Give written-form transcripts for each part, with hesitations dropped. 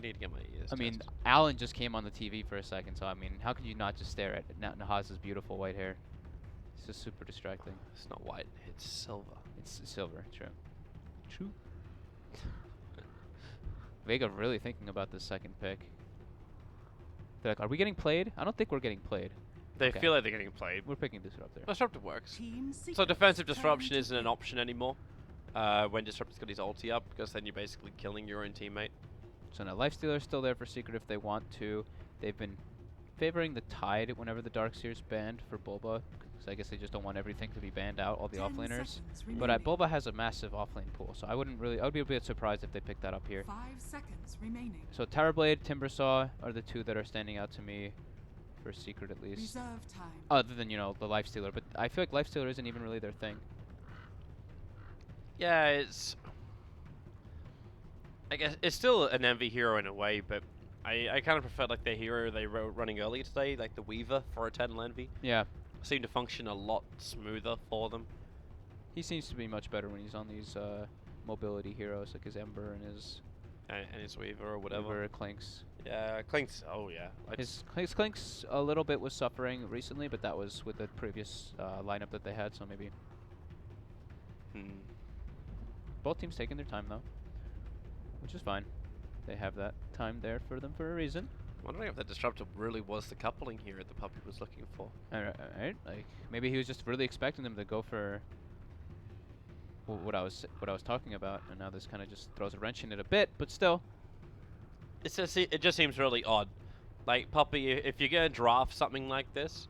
need to get my ears I mean, tested. Alan just came on the TV for a second, so I mean, how could you not just stare at Nahaz's beautiful white hair? It's just super distracting. It's not white, it's silver. It's silver, true. True. Vega really thinking about this second pick. They're like, are we getting played? I don't think we're getting played. They Okay. feel like they're getting played. We're picking Disruptor. Disruptor works. So defensive disruption isn't an option anymore when Disruptor's got his ulti up, because then you're basically killing your own teammate. So now Lifestealer's still there for Secret if they want to. They've been favoring the Tide whenever the Darkseer's banned for Bulba, because I guess they just don't want everything to be banned out, all the offlaners. But Bulba has a massive offlane pool, so I would be a bit surprised if they picked that up here. 5 seconds remaining. So Terrorblade, Timbersaw are the two that are standing out to me for Secret at least. Reserve time. Other than, you know, the Lifestealer, but I feel like Lifestealer isn't even really their thing. Yeah, it's... I guess it's still an MV hero in a way, but I kind of prefer like the hero they were running earlier today, like the Weaver for Eternal Envy. Yeah. Seemed to function a lot smoother for them. He seems to be much better when he's on these mobility heroes, like his Ember and his... And his Weaver or whatever. Weaver, Clinks. Yeah, Clinks, oh yeah. His Clinks a little bit was suffering recently, but that was with the previous lineup that they had, so maybe... Both teams taking their time, though, which is fine. They have that time there for them for a reason. Wondering if the Disruptor really was the coupling here that the puppy was looking for. Alright, like maybe he was just really expecting them to go for what I was talking about, and now this kind of just throws a wrench in it a bit, but still. It's just, it just seems really odd. Like Puppy, if you're gonna draft something like this,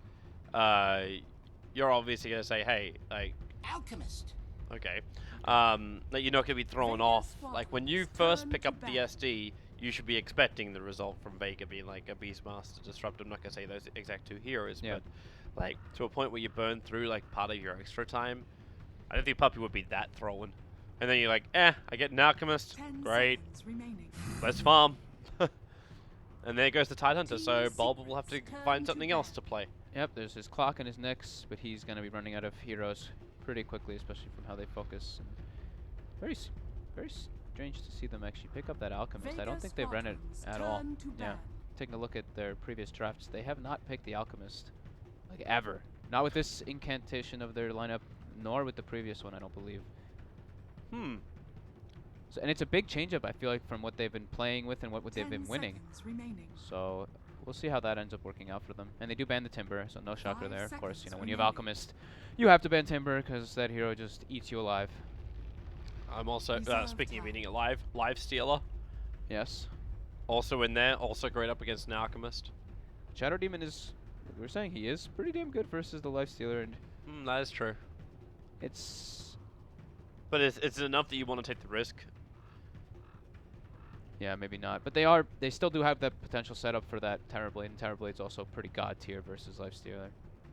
you're obviously gonna say, hey, like Alchemist. okay, that you're not gonna be thrown off. Like when you first pick up the SD, you should be expecting the result from Vega being like a Beastmaster Disrupt. I'm not gonna say those exact two heroes, yeah. but like to a point where you burn through like part of your extra time. I don't think Puppy would be that thrown. And then you're like, I get an Alchemist, great, let's farm. And there goes the Tidehunter, so Bulba will have to find something else to play. Yep, there's his clock and his Nyx, but he's gonna be running out of heroes pretty quickly, especially from how they focus. And very strange to see them actually pick up that Alchemist. I don't think they've run it at all. Yeah, taking a look at their previous drafts, they have not picked the Alchemist, like ever. Not with this incantation of their lineup, nor with the previous one, I don't believe. So, and it's a big change-up, I feel like, from what they've been playing with and what they've been winning. So we'll see how that ends up working out for them. And they do ban the Timber, so no shocker there. Of course, you know, when you have Alchemist, you have to ban Timber because that hero just eats you alive. I'm also, speaking of eating alive, Lifestealer. Yes. Also in there, also great up against an Alchemist. Shadow Demon is, like we were saying, he is pretty damn good versus the Lifestealer. And that is true. It's... But it's enough that you want to take the risk. Yeah, maybe not. But they still do have that potential setup for that Terrorblade, and Terrorblade's also pretty god tier versus Lifestealer.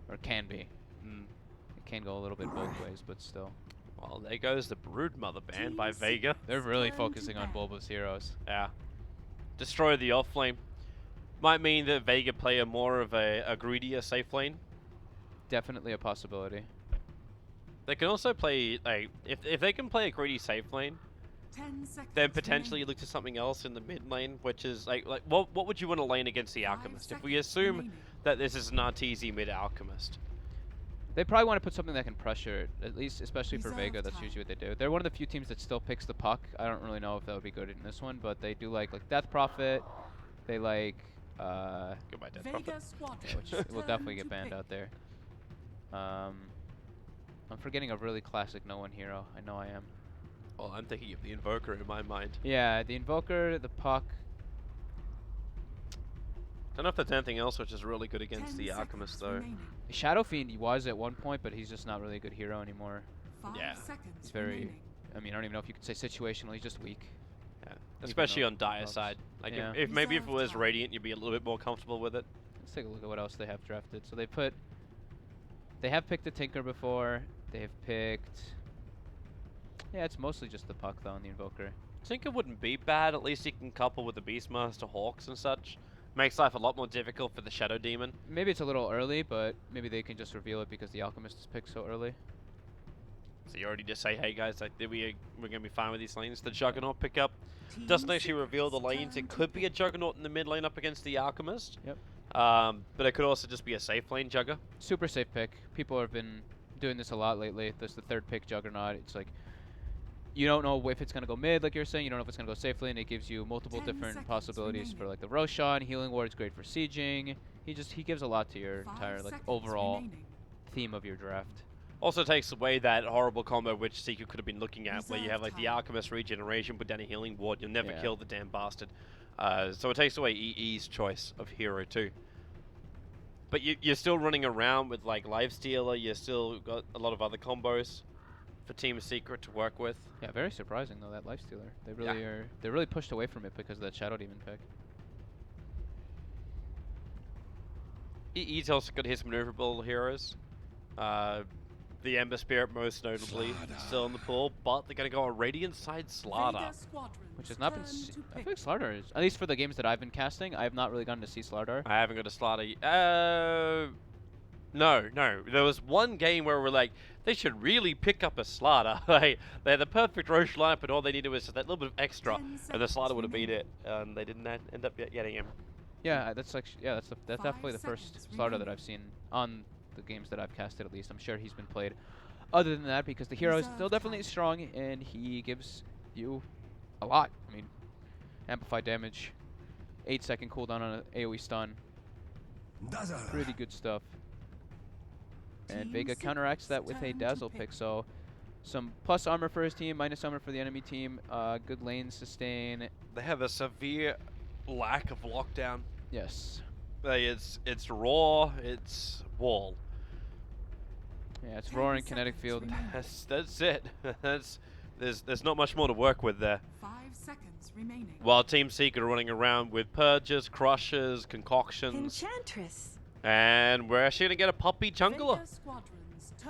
Or can be. It can go a little bit both ways, but still. Well, there goes the Broodmother ban by Vega. They're really focusing on Bulba's heroes. Yeah. Destroy the offlane. Might mean that Vega play more of a greedier safe lane. Definitely a possibility. They can also play, like, if they can play a greedy safe lane, then potentially look to something else in the mid lane, which is like what would you want to lane against the Alchemist? If we assume that this is an RTZ mid Alchemist, they probably want to put something that can pressure it, at least, especially for Vega. That's usually what they do. They're one of the few teams that still picks the puck. I don't really know if that would be good in this one, but they do like Death Prophet. They like goodbye Death Prophet, which will definitely get banned out there. I'm forgetting a really classic no one hero. I know I am. Well, I'm thinking of the Invoker in my mind. Yeah, the Invoker, the puck. Don't know if there's anything else which is really good against the Alchemist though. Shadow Fiend was at one point, but he's just not really a good hero anymore. Yeah. He's very, I mean, I don't even know if you could say situational, he's just weak. Yeah. Especially on Dire side. Like yeah. if maybe if it was Radiant, you'd be a little bit more comfortable with it. Let's take a look at what else they have drafted. So they have picked the Tinker before. They've picked, yeah, it's mostly just the puck though, and the Invoker. Tinker wouldn't be bad. At least he can couple with the Beastmaster Hawks and such. Makes life a lot more difficult for the Shadow Demon. Maybe it's a little early, but maybe they can just reveal it because the Alchemist is picked so early. So you already just say, hey guys, like we're gonna be fine with these lanes. The Juggernaut pickup. Doesn't actually reveal the lanes. It could be a Juggernaut in the mid lane up against the Alchemist. Yep. But it could also just be a safe lane Jugger. Super safe pick. People have been doing this a lot lately. This is the third pick Juggernaut. It's like, you don't know if it's going to go mid, like you're saying. You don't know if it's going to go safe lane. It gives you multiple different possibilities for like the Roshan. Healing Ward's great for sieging. He gives a lot to your entire like overall theme of your draft. Also takes away that horrible combo which Seeker could have been looking at, where you have like the Alchemist regeneration, put down a healing ward, you'll never kill the damn bastard. So it takes away EE's choice of hero too. But you're still running around with like Lifestealer, you still got a lot of other combos for Team Secret to work with. Yeah, very surprising though, that Lifestealer. They really they're really pushed away from it because of that Shadow Demon pick. EE's also got his maneuverable heroes. The Ember Spirit most notably still in the pool, but they're going to go on Radiant side Slardar. Which has not been I feel like Slardar is, at least for the games that I've been casting, I have not really gotten to see Slardar. I haven't got a Slardar. No. There was one game where we're like, they should really pick up a Slardar. Like, they had the perfect Roche lineup, but all they needed was just that little bit of extra, and the Slardar would have beat it. They didn't end up getting him. Yeah, that's definitely the first Slardar that I've seen on the games that I've casted, at least. I'm sure he's been played. Other than that, because the hero is still definitely strong, and he gives you a lot. I mean, amplified damage, 8-second cooldown on an AoE stun. Pretty good stuff. And Vega counteracts that with a Dazzle pick, so some plus armor for his team, minus armor for the enemy team, good lane sustain. They have a severe lack of lockdown. Yes. It's raw, it's wall. Yeah, it's roaring kinetic field. That's it. There's not much more to work with there. 5 seconds remaining. While Team Seeker are running around with purges, crushes, concoctions. Enchantress. And we're actually gonna get a puppy jungler.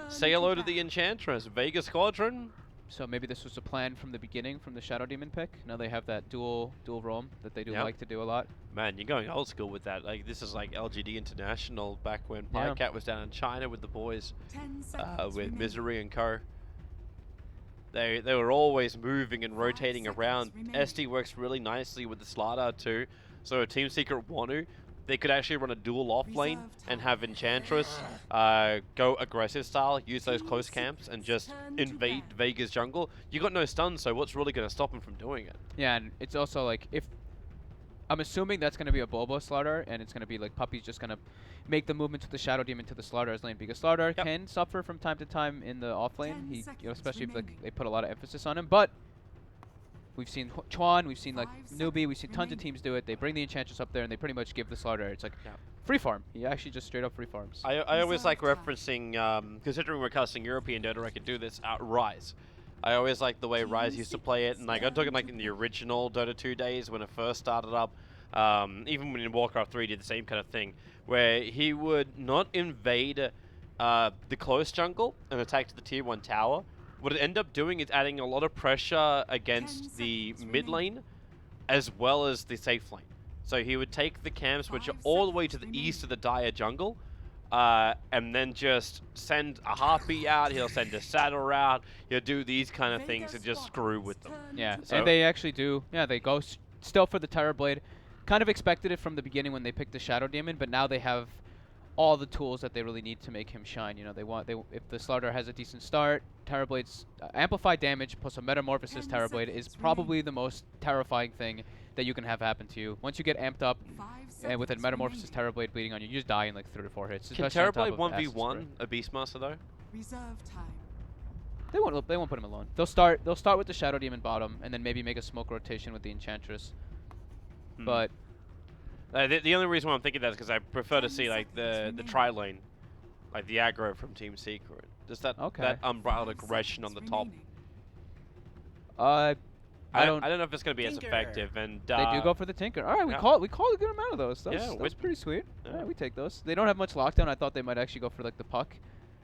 Say hello to the Enchantress. Vega Squadron. So maybe this was a plan from the beginning, from the Shadow Demon pick. Now they have that dual roam that they do like to do a lot. Man, you're going old school with that. Like, this is like LGD International back when Pycat was down in China with the boys, with Misery and co. They were always moving and rotating around. SD works really nicely with the Slardar too. So if Team Secret want to, they could actually run a dual off lane and have Enchantress go aggressive style, use those close camps, and just invade Vega's jungle. You got no stun, so what's really going to stop him from doing it? Yeah, and it's also like, if I'm assuming that's going to be a Bobo Slardar, and it's going to be like Puppy's just going to make the movement with the Shadow Demon to the Slardar's lane, because Slardar can suffer from time to time in the off lane. He, especially if like, they put a lot of emphasis on him, but we've seen Chuan, we've seen like Newbie, we've seen tons of teams do it. They bring the Enchantress up there and they pretty much give the Slardar. It's like free farm. He actually just straight up free farms. I always like referencing, considering we're casting European Dota, I could do this at Rise. I always like the way Rise used to play it, and like I'm talking like in the original Dota 2 days when it first started up. Even when in Warcraft 3 did the same kind of thing, where he would not invade the close jungle and attack to the tier 1 tower. What it ended up doing is adding a lot of pressure against the mid lane as well as the safe lane. So he would take the camps which are all the way to the east of the dire jungle, and then just send a Harpy out, he'll send a Satyr out, he'll do these kind of things and just screw with them. Yeah, so and they actually do, they go still for the Terror Blade. Kind of expected it from the beginning when they picked the Shadow Demon, but now they have all the tools that they really need to make him shine. You know, if the Slardar has a decent start, Terror Blade's amplified damage plus a Metamorphosis Terror Blade is probably the most terrifying thing that you can have happen to you. Once you get amped up and with a Metamorphosis Terror Blade bleeding on you, you just die in like 3 or 4 hits. Can Terror Blade 1v1 a Beastmaster though? Reserve time. They won't put him alone. They'll start with the Shadow Demon bottom and then maybe make a smoke rotation with the Enchantress. But the only reason why I'm thinking that is because I prefer to see like the tri lane, like the aggro from Team Secret. Just that unbridled aggression on the top. I don't know if it's going to be as effective. And they do go for the Tinker. All right, we call a good amount of those. That's pretty sweet. Yeah, we take those. They don't have much lockdown. I thought they might actually go for like the puck,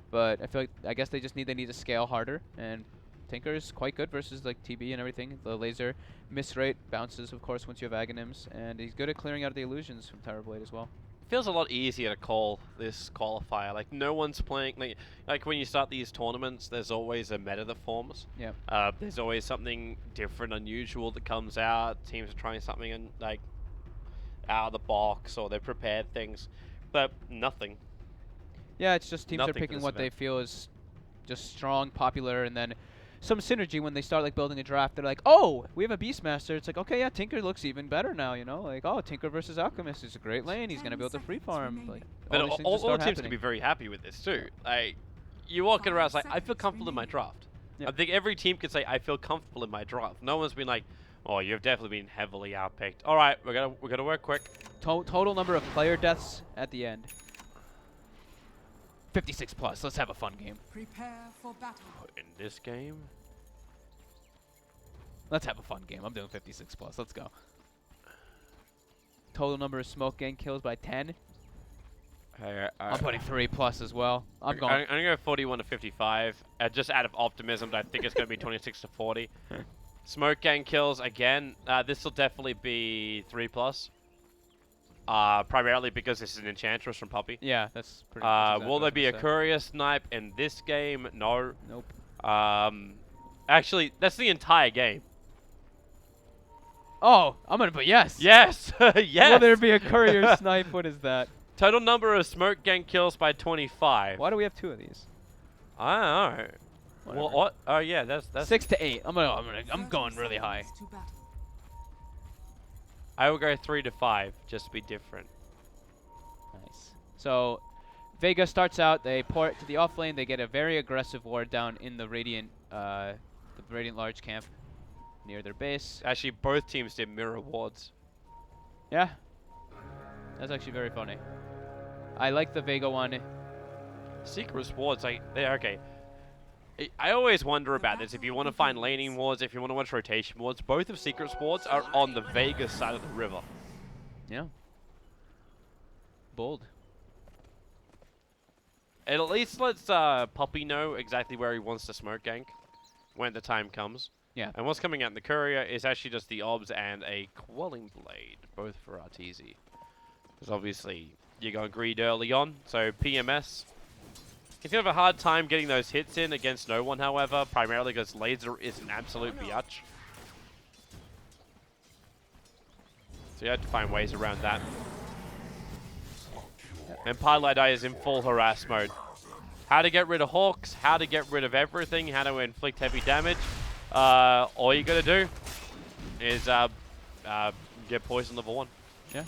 but I guess they need to scale harder, and Tinker is quite good versus like TB and everything. The laser miss rate bounces, of course, once you have Aghanims, and he's good at clearing out the illusions from Terror Blade as well. feels a lot easier to call this qualifier. Like no one's playing like when you start these tournaments, there's always a meta that forms. Yeah. There's always something different, unusual that comes out. Teams are trying something and like out of the box, or they've prepared things, but nothing. Yeah, it's just teams are Nothing for picking this what they event. feel is just strong, popular, and then some synergy when they start like building a draft. They're like, oh, we have a Beastmaster. It's like, okay, yeah, Tinker looks even better now, you know? Like, oh, Tinker versus Alchemist is a great lane. He's going to be able to free farm. Like, But all these things all just start teams can happening. be very happy with this too. Like, you walking around, it's like, I feel comfortable in my draft. Yeah. I think every team can say, I feel comfortable in my draft. No one's been like, oh, you've definitely been heavily outpicked. All right, we're gonna work quick. Total number of player deaths at the end. 56 plus. Let's have a fun game. Prepare for battle. In this game, Let's have a fun game. I'm doing 56 plus. Let's go. Total number of smoke gang kills by 10. I'm putting 3 plus as well. I'm going. I'm gonna go 41 to 55, just out of optimism. But I think it's gonna be 26 to 40. Smoke gang kills again. This will definitely be 3 plus. Primarily because this is an Enchantress from Puppy. Yeah, that's pretty much exactly Will what I there was be a gonna say. courier snipe in this game? No. Nope. Actually, that's the entire game. Oh, I'm going to put yes. Yes, yes. Will there be a courier snipe? What is that? Total number of smoke gang kills by 25. Why do we have 2 of these? I don't know. Well, Whatever. what? Oh yeah, that's 6 to 8. I'm going really high. 30 seconds to battle. I will go 3 to 5, just to be different. Nice. So, Vega starts out. They port to the off lane. They get a very aggressive ward down in the Radiant large camp near their base. Actually, both teams did mirror wards. Yeah. That's actually very funny. I like the Vega one. Secret wards, like, they're okay. I always wonder about this. If you want to find laning wards, if you want to watch rotation wards, both of Secret's wards are on the Vega side of the river. Yeah. Bold. It at least lets Puppy know exactly where he wants to smoke gank when the time comes. Yeah. And what's coming out in the courier is actually just the obs and a quelling blade, both for Arteezy. Because obviously you're going greed early on, so PMS. He's going to have a hard time getting those hits in against no one, however, primarily because Laser is an absolute biatch. So you have to find ways around that. And Pylai is in full harass mode. How to get rid of Hawks, how to get rid of everything, how to inflict heavy damage. All you gotta do is get poison level 1. Yeah.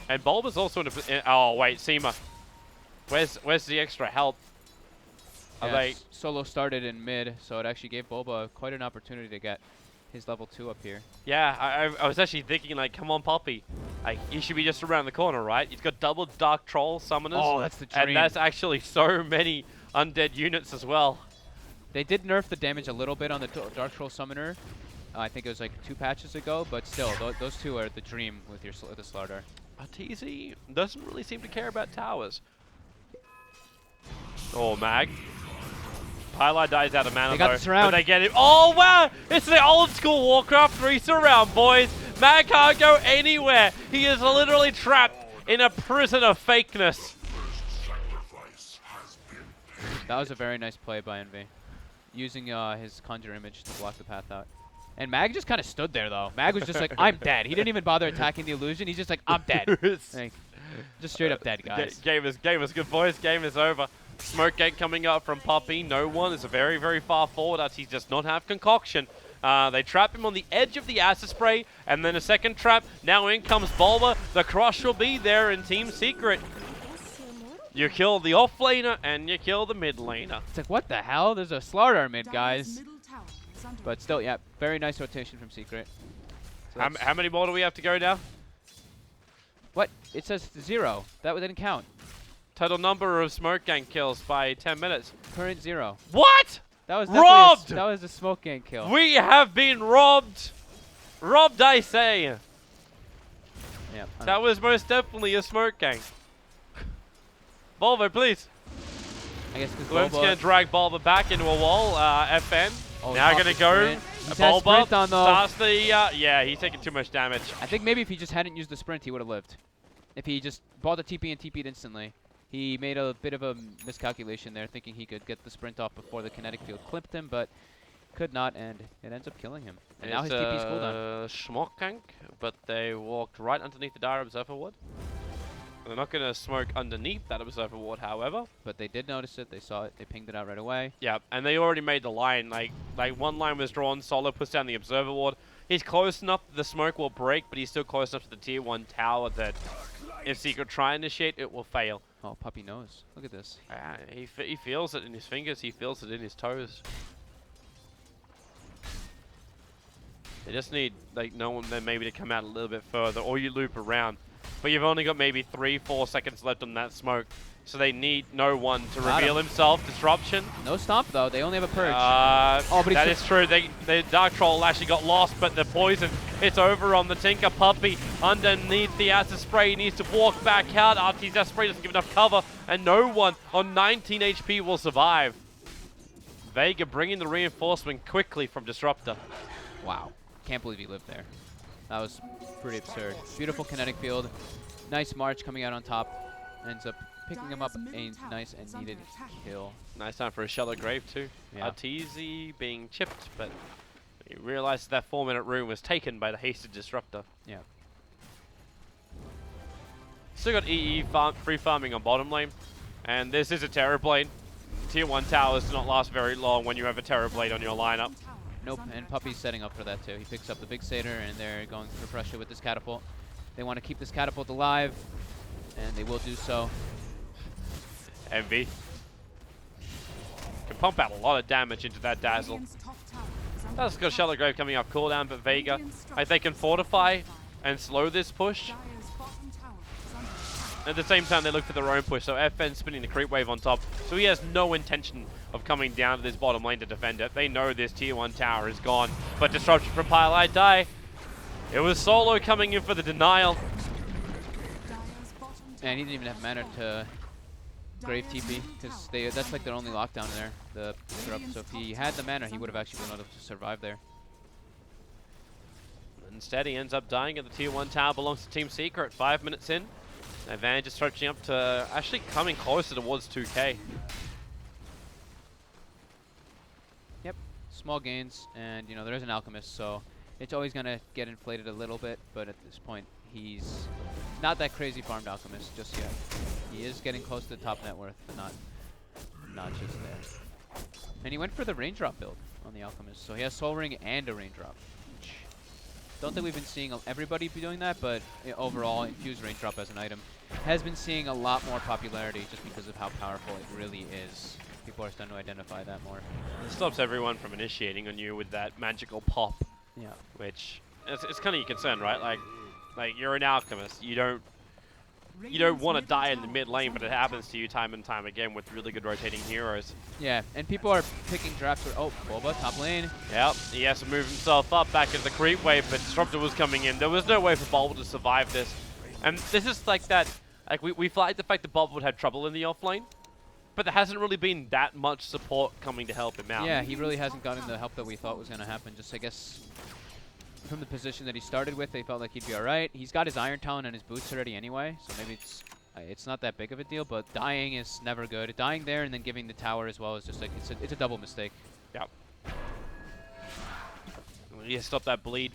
And Bulb is also in a... oh, wait, Seema. Where's the extra help? Are they... Solo started in mid, so it actually gave Boba quite an opportunity to get his level 2 up here. Yeah, I was actually thinking, like, come on, Poppy. Like, you should be just around the corner, right? He's got double Dark Troll summoners. Oh, that's the dream. And that's actually so many undead units as well. They did nerf the damage a little bit on the Dark Troll Summoner. I think it was like 2 patches ago, but still, those 2 are the dream with your the Slardar. Arteezy doesn't really seem to care about towers. Oh, Mag. Pylai dies out of mana, They got though, the surround. but they get him. Oh, wow! It's the old school Warcraft 3 surround, boys! Mag can't go anywhere! He is literally trapped in a prison of fakeness. That was a very nice play by Envy, using his Conjure Image to block the path out. And Mag just kind of stood there, though. Mag was just like, I'm dead. He didn't even bother attacking the illusion. He's just like, I'm dead. Like, just straight up dead, guys. Game is good, boys. Game is over. Smoke gate coming up from Poppy. No one is very, very far forward as he does not have concoction. They trap him on the edge of the acid spray, and then a second trap. Now in comes Bulba. The crush will be there in Team Secret. You kill the off laner and you kill the mid laner. It's like, what the hell? There's a Slardar mid, Dire's guys. middle tower is under But still, yeah, very nice rotation from Secret. So How many more do we have to go now? what? It says 0. That didn't count. Total number of smoke gang kills by 10 minutes. Current 0. What? That was Robbed! that was a smoke gang kill. We have been robbed. Robbed, I say. Yeah. That was most definitely a smoke gang. Bulba, please. I guess because Bloom's going to drag Bulba back into a wall. FN. Oh, Now he's going off to the go. sprint. He's had Bulba sprint on, though. starts the... yeah, he's taking too much damage. I think maybe if he just hadn't used the sprint, he would have lived. if he just bought the TP and TP'd instantly, he made a bit of a miscalculation there, thinking he could get the sprint off before the kinetic field clipped him, but could not, and it ends up killing him. And now his TP's cooldown. Schmock gank, but they walked right underneath the dire observer ward. They're not going to smoke underneath that observer ward, however. But they did notice it. They saw it. They pinged it out right away. Yeah, and they already made the line. Like one line was drawn. Solo puts down the observer ward. He's close enough that the smoke will break, but he's still close enough to the tier 1 tower that if Secret try and initiate, it will fail. Oh, Puppy knows. Look at this. He feels it in his fingers. He feels it in his toes. They just need like no one then maybe to come out a little bit further, or you loop around. But you've only got maybe 3-4 seconds left on that smoke, so they need no one to reveal himself. Disruption. No stomp though. They only have a purge. Oh, but that is true. The Dark Troll actually got lost, but the poison, it's over on the Tinker Puppy. Underneath the acid spray, he needs to walk back out after his acid spray doesn't give enough cover, and no one on 19 HP will survive. Vega bringing the reinforcement quickly from Disruptor. Wow. Can't believe he lived there. That was pretty absurd. Beautiful kinetic field. Nice march coming out on top. Ends up picking him up a nice and needed kill. Nice time for a shallow grave too. Yeah. Arteezy being chipped, but he realized that 4-minute rune was taken by the hasted Disruptor. Yeah. Still got EE free farming on bottom lane, and this is a Terrorblade. Tier 1 towers do not last very long when you have a Terrorblade on your lineup. Nope, and Puppy's setting up for that too. He picks up the big Satyr, and they're going for pressure with this catapult. They want to keep this catapult alive, and they will do so. Envy can pump out a lot of damage into that Dazzle. That's got Shallow Grave coming off cooldown, but Vega, like they can fortify and slow this push. At the same time, they look for their own push, so FN spinning the creep wave on top, so he has no intention of coming down to this bottom lane to defend it. They know this tier 1 tower is gone, but disruption from Pylite die. It was Solo coming in for the denial. And he didn't even have mana to Grave TP, because that's like their only lockdown there, the disrupt. So if he had the mana, he would have actually been able to survive there. Instead, he ends up dying at the tier 1 tower, belongs to Team Secret. 5 minutes in. Advantage is stretching up to actually coming closer towards 2K. Yep, small gains, and you know there is an alchemist, so it's always gonna get inflated a little bit. But at this point, he's not that crazy farmed alchemist just yet. He is getting close to the top net worth, but not just there. And he went for the raindrop build on the alchemist, so he has soul ring and a raindrop. Don't think we've been seeing everybody be doing that, but overall, infused raindrop as an item has been seeing a lot more popularity just because of how powerful it really is. People are starting to identify that more. It stops everyone from initiating on you with that magical pop. Yeah. Which it's kind of your concern, right? Like you're an alchemist. You don't want to die in the mid lane, but it happens to you time and time again with really good rotating heroes. Yeah, and people are picking drafts where, oh, Boba, top lane. Yep, he has to move himself up back into the creep wave, but Disruptor was coming in. There was no way for Bulba to survive this. And this is like that, like we flagged the fact that Bulba would have trouble in the offlane, but there hasn't really been that much support coming to help him out. Yeah, he really hasn't gotten the help that we thought was going to happen. Just, I guess, from the position that he started with, they felt like he'd be all right. He's got his Iron Talon and his boots already anyway, so maybe it's not that big of a deal, but dying is never good. Dying there and then giving the tower as well is just like, it's a double mistake. Yep. You stop that bleed.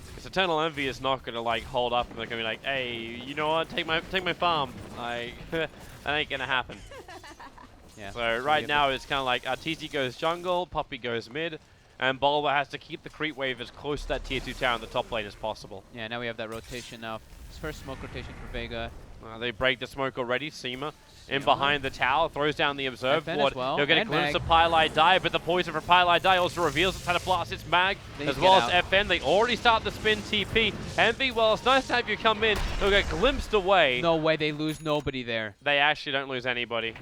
Because Eternal Envy is not going to like hold up and they're going to be like, hey, you know what, take my farm. Like, that ain't going to happen. Yeah. So right now it's kind of like Arteezy goes jungle, Puppy goes mid, and Bulba has to keep the creep wave as close to that tier 2 tower in the top lane as possible. Yeah, now we have that rotation now. His first smoke rotation for Vega. They break the smoke already. Seema in behind the tower, throws down the observe FN ward. as well, He'll get a and glimpse Mag. of Pylite die, but the poison for Pylite die also reveals it's had a blast. It's Mag They as get well out. as FN. They already start the spin TP. Envy, well, it's nice to have you come in. They'll get glimpsed away. No way, they lose nobody there. They actually don't lose anybody.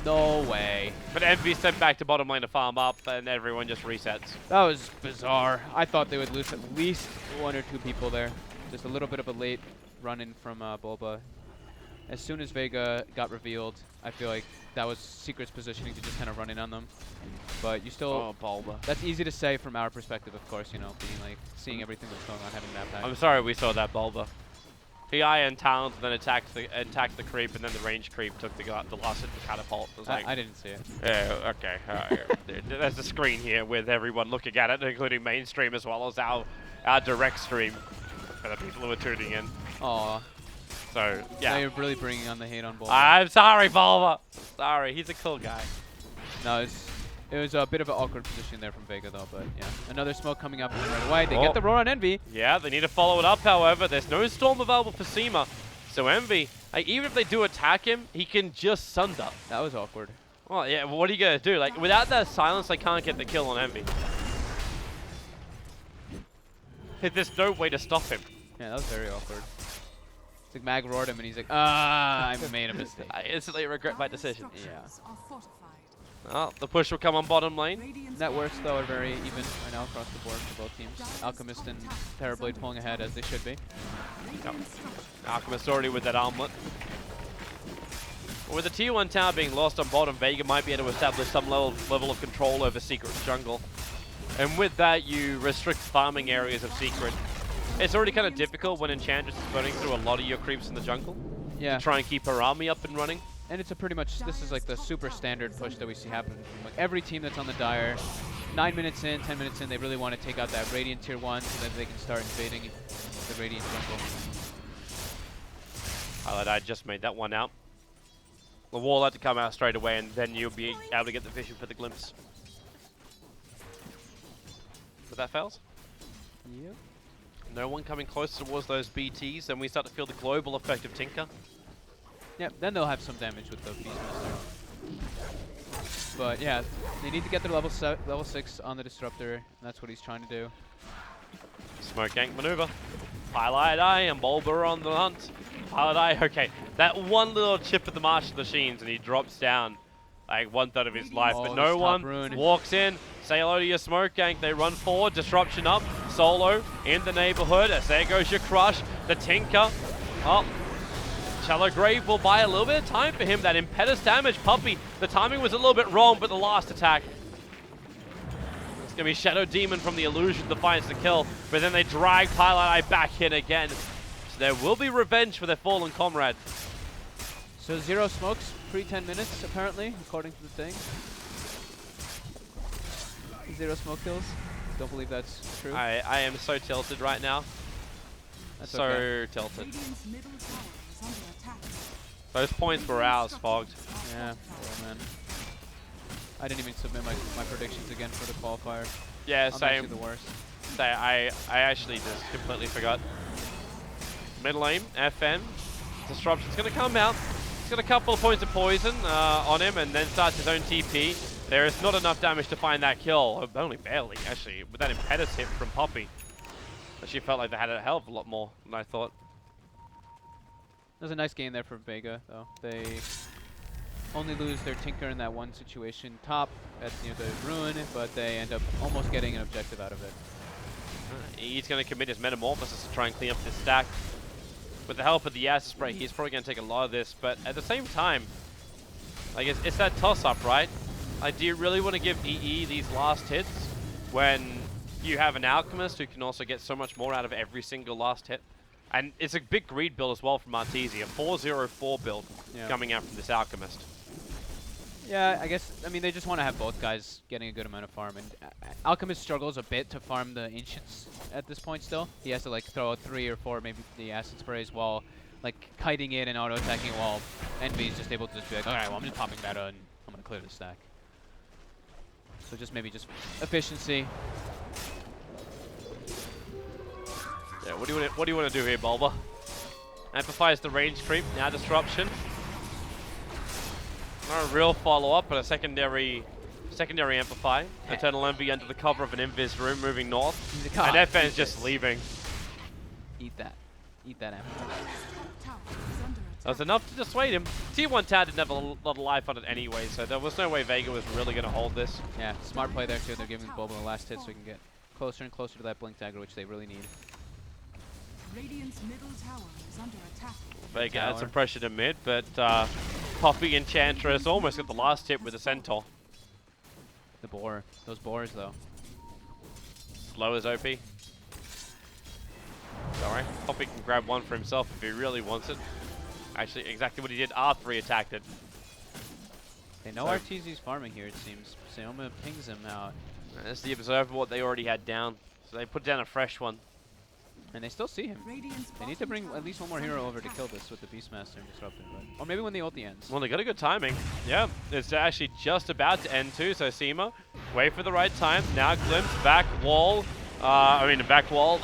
No way. But Envy sent back to bottom lane to farm up, and everyone just resets. That was bizarre. I thought they would lose at least 1 or 2 people there. Just a little bit of a late run-in from Bulba. As soon as Vega got revealed, I feel like that was Secret's positioning to just kind of run in on them. But you still... Oh, Bulba. That's easy to say from our perspective, of course, you know, being like, seeing everything that's going on, having that pack. I'm sorry we saw that, Bulba. PI and Talent, then attacked the creep, and then the range creep took the last hit, the catapult. It was like, I didn't see it. yeah, okay. There's a screen here with everyone looking at it, including mainstream as well as our direct stream for the people who are tuning in. Aw. So, yeah. Now you're really bringing on the hate on Bulba. I'm sorry, Bulba. Sorry, he's a cool guy. No, it was a bit of an awkward position there from Vega, though, but yeah. Another smoke coming up right away. They get the roar on Envy. Yeah, they need to follow it up, however. There's no Storm available for Seema. So Envy, like, even if they do attack him, he can just Sunder. That was awkward. Well, yeah, what are you going to do? Like, without that silence, they can't get the kill on Envy. There's no way to stop him. Yeah, that was very awkward. It's like Mag roared him, and he's like, I made a mistake. I instantly regret my decision. Yeah. Oh, the push will come on bottom lane. Networks, though, are very even right now across the board for both teams. Alchemist and Terrorblade pulling ahead as they should be. Yep. Alchemist already with that armlet. With the tier 1 tower being lost on bottom, Vega might be able to establish some level of control over Secret jungle. And with that, you restrict farming areas of Secret. It's already kind of difficult when Enchantress is burning through a lot of your creeps in the jungle. Yeah. To try and keep her army up and running. And it's a pretty much, this is like the super standard push that we see happen from like every team that's on the Dire. 9 minutes in, 10 minutes in, they really want to take out that Radiant tier 1 so that they can start invading the Radiant jungle. I just made that one out. The wall had to come out straight away, and then you'll be able to get the vision for the glimpse. But that fails. Yep. No one coming close towards those BTs, then we start to feel the global effect of Tinker. Yep, then they'll have some damage with the Beastmaster. But yeah, they need to get their level 6 on the Disruptor, and that's what he's trying to do. Smoke gank maneuver. Highlight Eye and Bulba on the hunt. Highlight Eye, okay. That one little chip of the Martial Machines and he drops down like 1/3 of his life, but no one walks in. Say hello to your smoke gank. They run forward, disruption up. Solo in the neighborhood as there goes your crush. The Tinker. Oh. Shallow Grave will buy a little bit of time for him. That impetus damage, Puppy. The timing was a little bit wrong, but the last attack. It's going to be Shadow Demon from the Illusion that finds the kill, but then they drag Highlight Eye back in again. So there will be revenge for their fallen comrade. So 0 smokes pre-10 minutes, apparently, according to the thing. 0 smoke kills. Don't believe that's true. I am so tilted right now. That's so okay. tilted. Those points were ours, Fogged. Yeah, oh man. I didn't even submit my predictions again for the qualifier. Yeah, I'm same. actually the worst. I actually just completely forgot. Middle aim, FM. Disruption's going to come out. He's got a couple of points of poison on him and then starts his own TP. There is not enough damage to find that kill. Only barely, actually, with that impetus hit from Poppy. Actually felt like they had a hell of a lot more than I thought. That was a nice game there for Vega, though. They only lose their Tinker in that one situation top at near the Ruin, but they end up almost getting an objective out of it. He's going to commit his Metamorphosis to try and clean up this stack. With the help of the Acid Spray, he's probably going to take a lot of this, but at the same time, like it's that toss-up, right? Like, do you really want to give EE these last hits when you have an Alchemist who can also get so much more out of every single last hit? And it's a big greed build as well from Artesia. 4-0-4 build coming out from this Alchemist. Yeah, I guess, I mean, they just want to have both guys getting a good amount of farm. And Alchemist struggles a bit to farm the Ancients at this point still. He has to, like, throw out 3 or 4, maybe the Acid Sprays while, like, kiting it and auto-attacking while Envy is just able to just be like, alright, well, I'm just popping meta and I'm going to clear the stack. So just maybe just efficiency. Yeah, what do you want to do here, Bulba? Amplifies the range creep, now disruption. Not a real follow-up, but a secondary amplify. Yeah. Eternal Envy under the cover of an invis room, moving north. And FN's just leaving. Eat that. Eat that amplify. That was enough to dissuade him. Tier 1 Tad didn't have a lot of life on it anyway, so there was no way Vega was really going to hold this. Yeah, smart play there too. They're giving Bulba the last hit so he can get closer and closer to that Blink Dagger, which they really need. Radiant's middle tower is under attack. Vega had some pressure to mid, but Poppy Enchantress almost got the last hit with the Centaur. The boar. Those boars, though. Slow as OP. Sorry. Poppy can grab one for himself if he really wants it. Actually, exactly what he did after he attacked it. They know RTZ's farming here, it seems. Sayoma pings him out. That's the observer what they already had down. So they put down a fresh one. And they still see him. They need to bring at least one more hero over to kill this with the Beastmaster and disrupt him. Or maybe when the ulti ends. Well, they got a good timing. Yeah, it's actually just about to end too. So Seema, wait for the right time. Now glimpse, back wall. Back wall,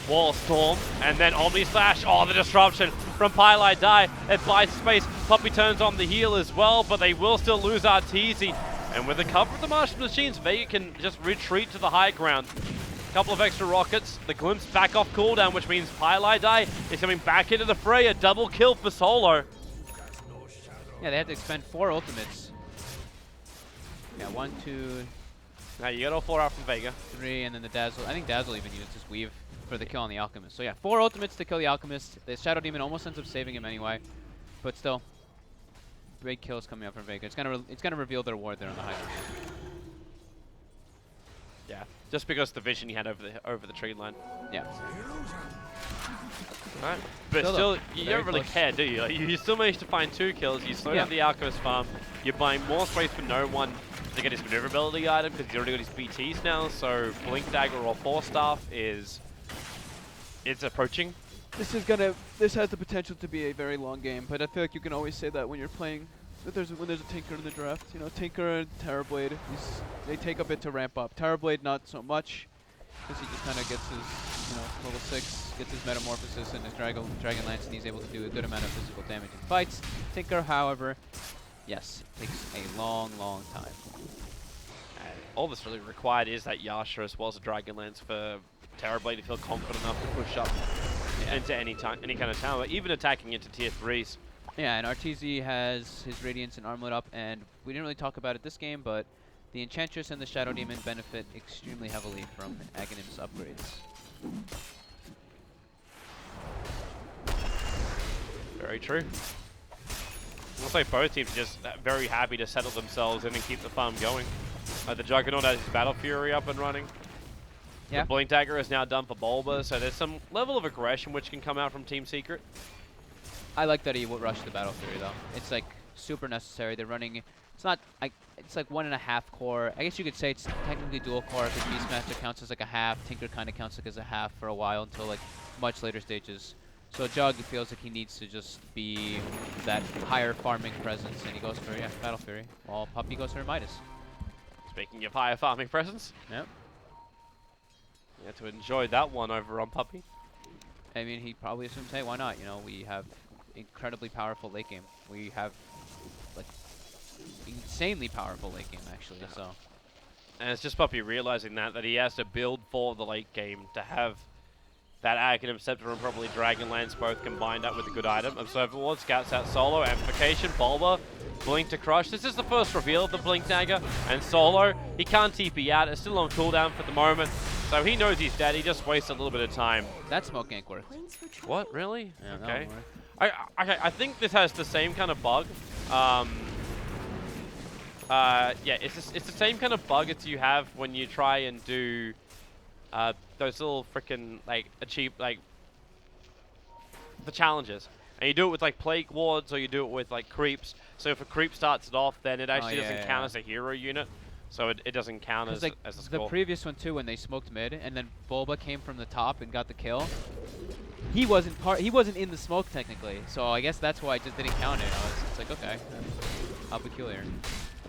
wall storm, and then Omni Slash. Oh, the disruption from Pylai Die. It buys space. Poppy turns on the heal as well, but they will still lose Arteezy. And with the cover of the Martian Machines, Vega can just retreat to the high ground. Couple of extra rockets, the glimpse back off cooldown, which means Pylai Die is coming back into the fray. A double kill for Solo. Yeah, they had to expend 4 ultimates. Yeah, 1, 2, Now you got all 4 out from Vega. 3, and then the Dazzle. I think Dazzle even used his weave for the kill on the Alchemist. So yeah, 4 ultimates to kill the Alchemist. The Shadow Demon almost ends up saving him anyway, but still, great kills coming up from Vega. It's gonna reveal their ward there on the high ground. Yeah, just because the vision he had over the tree line. Yeah. Right. But still you don't really care, do you? Like, you still managed to find 2 kills. You slow down the Alchemist farm. You're buying more space for no one to get his maneuverability item because he's already got his BTs now. So Blink Dagger or Force Staff it's approaching. This has the potential to be a very long game, but I feel like you can always say that when you're playing. When there's a Tinker in the draft, you know, Tinker and Terrorblade, they take a bit to ramp up. Terrorblade not so much, because he just kind of gets his, level 6, gets his Metamorphosis and his Dragon Lance, and he's able to do a good amount of physical damage in fights. Tinker, however, yes, it takes a long, long time. And all that's really required is that Yasha as well as a Dragon Lance for Terrorblade to feel confident enough to push up into any kind of tower, even attacking into tier 3s. Yeah, and RTZ has his Radiance and Armlet up, and we didn't really talk about it this game, but the Enchantress and the Shadow Demon benefit extremely heavily from Aghanim's upgrades. Very true. Looks like both teams are just very happy to settle themselves in and keep the farm going. The Juggernaut has his Battle Fury up and running. Yeah. The Blink Dagger is now done for Bulba, so there's some level of aggression which can come out from Team Secret. I like that he rushed the Battle Fury though. It's like super necessary. They're running. It's not. It's like 1.5 core. I guess you could say it's technically dual core because Beastmaster counts as like a half. Tinker kind of counts like as a half for a while until like much later stages. So Jug feels like he needs to just be that higher farming presence, and he goes for Battle Fury, while Puppy goes for Midas. Speaking of higher farming presence, Yep. you have to enjoy that one over on Puppy. I mean, he probably assumes, hey, why not? You know, we have incredibly powerful late game. We have like insanely powerful late game actually. Yeah. So, and it's just Puppy realizing that he has to build for the late game to have that Aghanim Scepter and probably Dragon Lance both combined up with a good item. Observer Ward scouts out Solo, Amplification, Bulba, Blink to Crush. This is the first reveal of the Blink Dagger, and Solo, he can't TP out. It's still on cooldown for the moment, so he knows he's dead. He just wastes a little bit of time. that smoke ain't worth. What, really? Yeah, Okay. no, I think this has the same kind of bug. Yeah, it's the same kind of bug as you have when you try and do those little freaking the challenges, and you do it with like plague wards or you do it with like creeps. So if a creep starts it off, then it actually doesn't count as a hero unit, so it doesn't count as like a score. The previous one too, when they smoked mid and then Bulba came from the top and got the kill. He wasn't in the smoke technically, so I guess that's why I just didn't count it. It's like, okay, how peculiar.